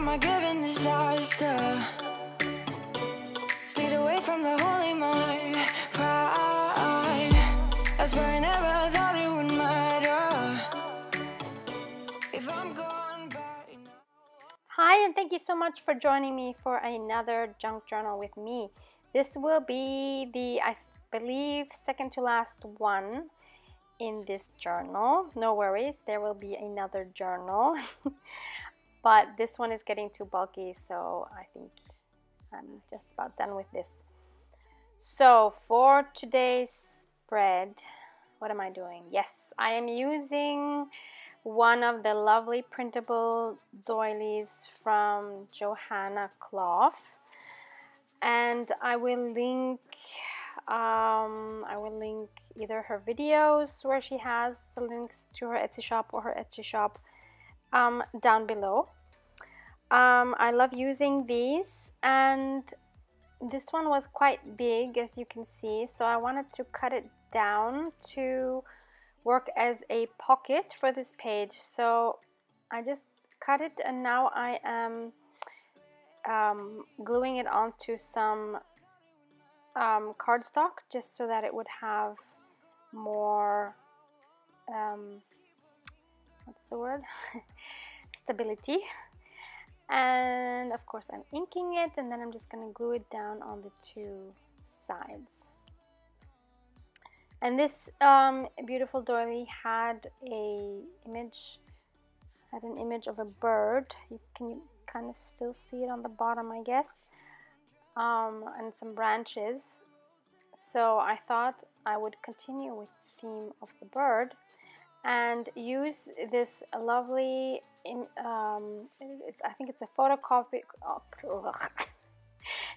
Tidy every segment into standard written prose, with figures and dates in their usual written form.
from a given disaster. Speed away from the holy mind. Pride, that's where I never thought it would matter. If I'm gone by now. Hi, and thank you so much for joining me for another junk journal with me. This will be the, I believe, second to last one in this journal. No worries, there will be another journal. But this one is getting too bulky, so I think I'm just about done with this. So for today's spread, what am I doing? Yes, I am using one of the lovely printable doilies from Johanna Cloth, and I will link either her videos where she has the links to her Etsy shop or her Etsy shop down below. I love using these, and this one was quite big, as you can see, so I wanted to cut it down to work as a pocket for this page. So I just cut it, and now I am gluing it onto some cardstock, just so that it would have more what's the word stability. And of course I'm inking it, and then I'm just going to glue it down on the two sides. And this beautiful doily had an image of a bird. Can you kind of still see it on the bottom, I guess, and some branches. So I thought I would continue with the theme of the bird and use this lovely I think it's a photocopy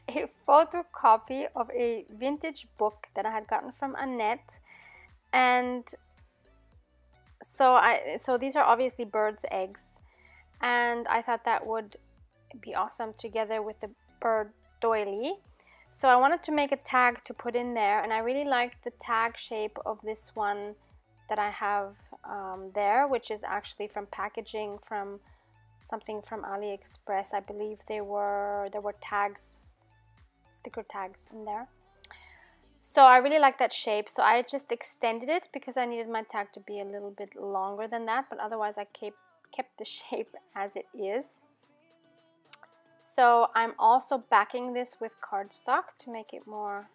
a photocopy of a vintage book that I had gotten from Annette. And so these are obviously bird's eggs, and I thought that would be awesome together with the bird doily. So I wanted to make a tag to put in there, and I really liked the tag shape of this one that I have there, which is actually from packaging from something from AliExpress. I believe there were tags, sticker tags in there. So I really like that shape, so I just extended it because I needed my tag to be a little bit longer than that, but otherwise I kept the shape as it is. So I'm also backing this with cardstock to make it more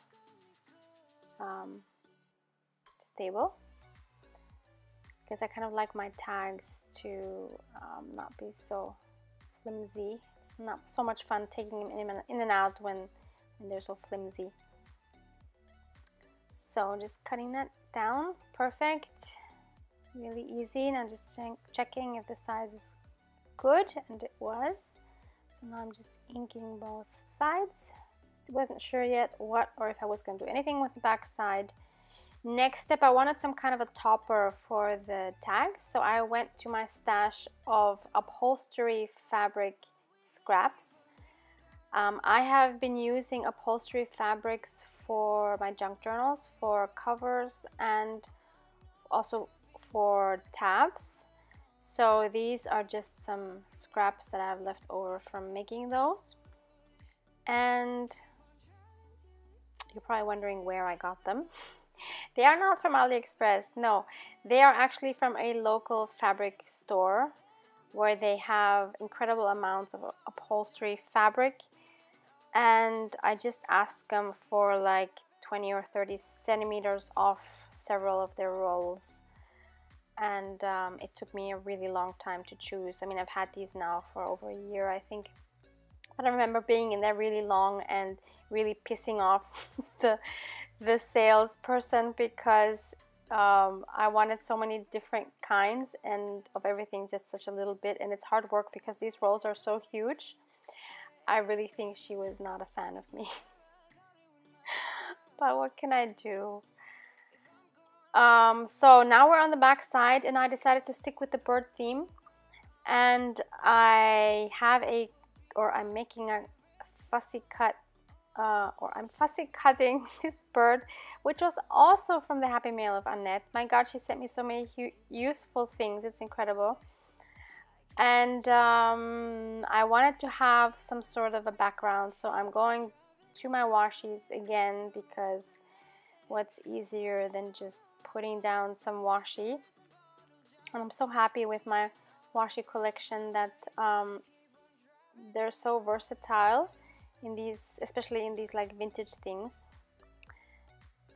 stable, because I kind of like my tags to not be so flimsy. It's not so much fun taking them in and out when they're so flimsy. So just cutting that down, perfect, really easy. Now just checking if the size is good, and it was. So now I'm just inking both sides. I wasn't sure yet what, or if I was going to do anything with the back side. Next step, I wanted some kind of a topper for the tag, so I went to my stash of upholstery fabric scraps. I have been using upholstery fabrics for my junk journals, for covers, and also for tabs. So these are just some scraps that I have left over from making those. And you're probably wondering where I got them. They are not from AliExpress, no. They are actually from a local fabric store where they have incredible amounts of upholstery fabric. And I just asked them for like 20 or 30 centimeters off several of their rolls. And it took me a really long time to choose. I mean, I've had these now for over a year, I think. But I remember being in there really long and really pissing off the salesperson, because I wanted so many different kinds and of everything, just such a little bit. And it's hard work because these rolls are so huge. I really think she was not a fan of me. But what can I do? So now we're on the back side, and I decided to stick with the bird theme. And I have I'm making a fussy cut, or I'm fussy cutting this bird, which was also from the Happy Mail of Annette. My God, she sent me so many useful things. It's incredible. And I wanted to have some sort of a background, so I'm going to my washies again, because what's easier than just putting down some washi. And I'm so happy with my washi collection that they're so versatile in these, especially in these like vintage things.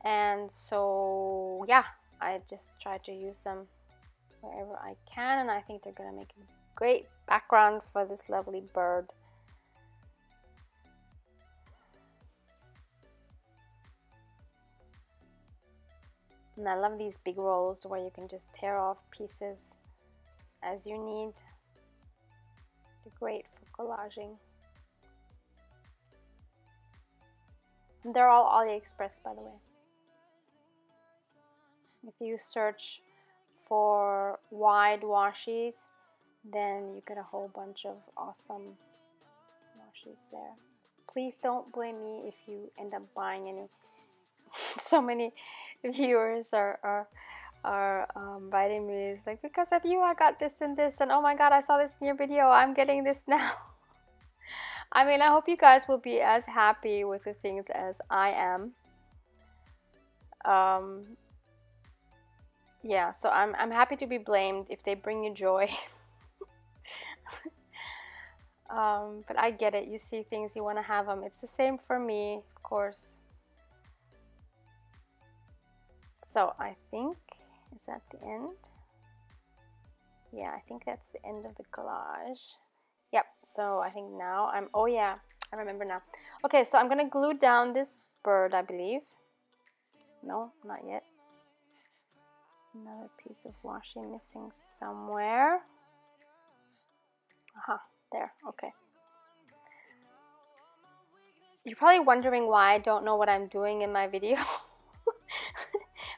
And so yeah, I just try to use them wherever I can, and I think they're gonna make a great background for this lovely bird. And I love these big rolls where you can just tear off pieces as you need. They're great for collaging. And they're all AliExpress, by the way. If you search for wide washies, then you get a whole bunch of awesome washies there. Please don't blame me if you end up buying any. So many viewers are writing me, it's like, because of you I got this and this, and oh my god, I saw this in your video, I'm getting this now. I mean, I hope you guys will be as happy with the things as I am. Yeah, so I'm happy to be blamed if they bring you joy. But I get it, you see things, you want to have them. It's the same for me, of course. So I think, is that the end? Yeah, I think that's the end of the collage. Yep, so I think now oh yeah, I remember now. Okay, so I'm gonna glue down this bird, I believe. No, not yet. Another piece of washi missing somewhere. Aha, there, okay. You're probably wondering why I don't know what I'm doing in my video.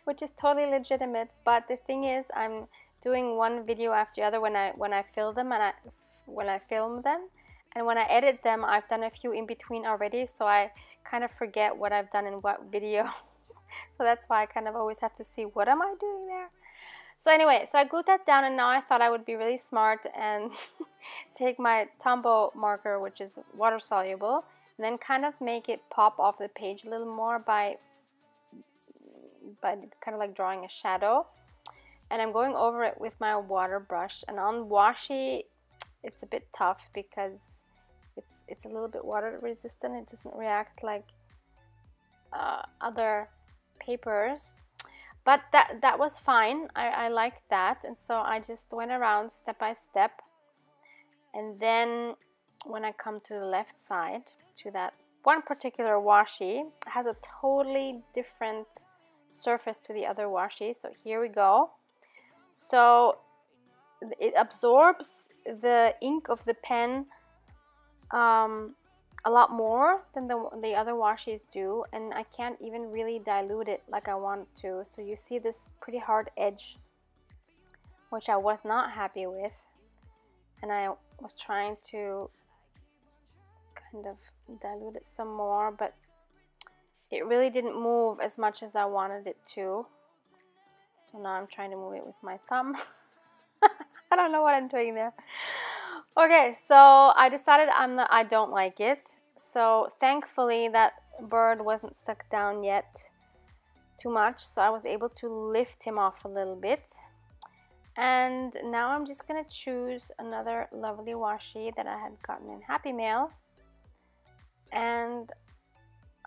Which is totally legitimate, but the thing is, I'm doing one video after the other when I film them, and when I edit them, I've done a few in between already, so I kind of forget what I've done in what video. So that's why I kind of always have to see, what am I doing there? So anyway, so I glued that down, and now I thought I would be really smart and take my Tombow marker, which is water soluble, and then kind of make it pop off the page a little more by kind of like drawing a shadow. And I'm going over it with my water brush, and on washi it's a bit tough because it's a little bit water resistant. It doesn't react like other papers, but that was fine. I liked that, and so I just went around step by step. And then when I come to the left side, to that one particular washi, it has a totally different surface to the other washi. So here we go. So it absorbs the ink of the pen a lot more than the other washis do, and I can't even really dilute it like I want to. So you see this pretty hard edge, which I was not happy with, and I was trying to kind of dilute it some more, but it really didn't move as much as I wanted it to. So now I'm trying to move it with my thumb. I don't know what I'm doing there. Okay, so I decided I don't like it. So thankfully that bird wasn't stuck down yet too much, so I was able to lift him off a little bit. And now I'm just gonna choose another lovely washi that I had gotten in Happy Mail, and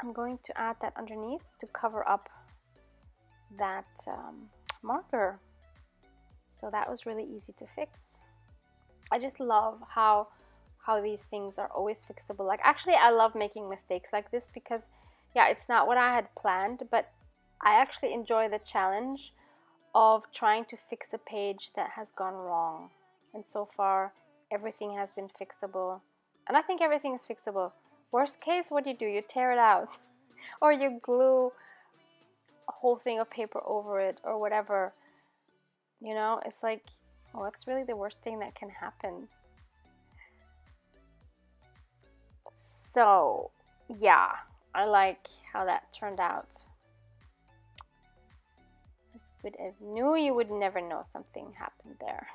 I'm going to add that underneath to cover up that marker. So that was really easy to fix. I just love how these things are always fixable. Like, actually I love making mistakes like this because, yeah, it's not what I had planned, but I actually enjoy the challenge of trying to fix a page that has gone wrong. And so far everything has been fixable, and I think everything is fixable. Worst case, what do? You tear it out or you glue a whole thing of paper over it or whatever. You know, it's like, oh, that's really the worst thing that can happen. So yeah, I like how that turned out. As good as new. You would never know something happened there.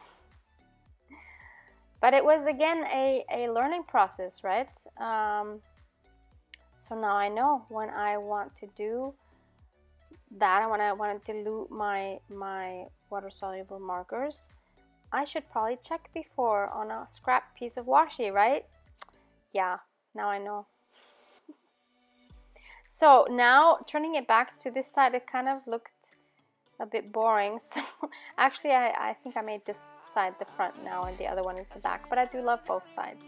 But it was again a learning process, right? So now I know when I want to do that, when I want to dilute my water-soluble markers, I should probably check before on a scrap piece of washi, right? Yeah, now I know. So now turning it back to this side, it kind of looked a bit boring. So actually I think I made this side the front now and the other one is the back, but I do love both sides.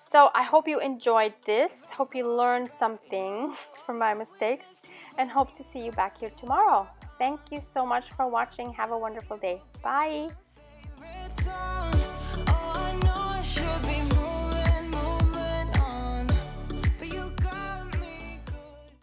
So I hope you enjoyed this. Hope you learned something from my mistakes and hope to see you back here tomorrow. Thank you so much for watching. Have a wonderful day. Bye.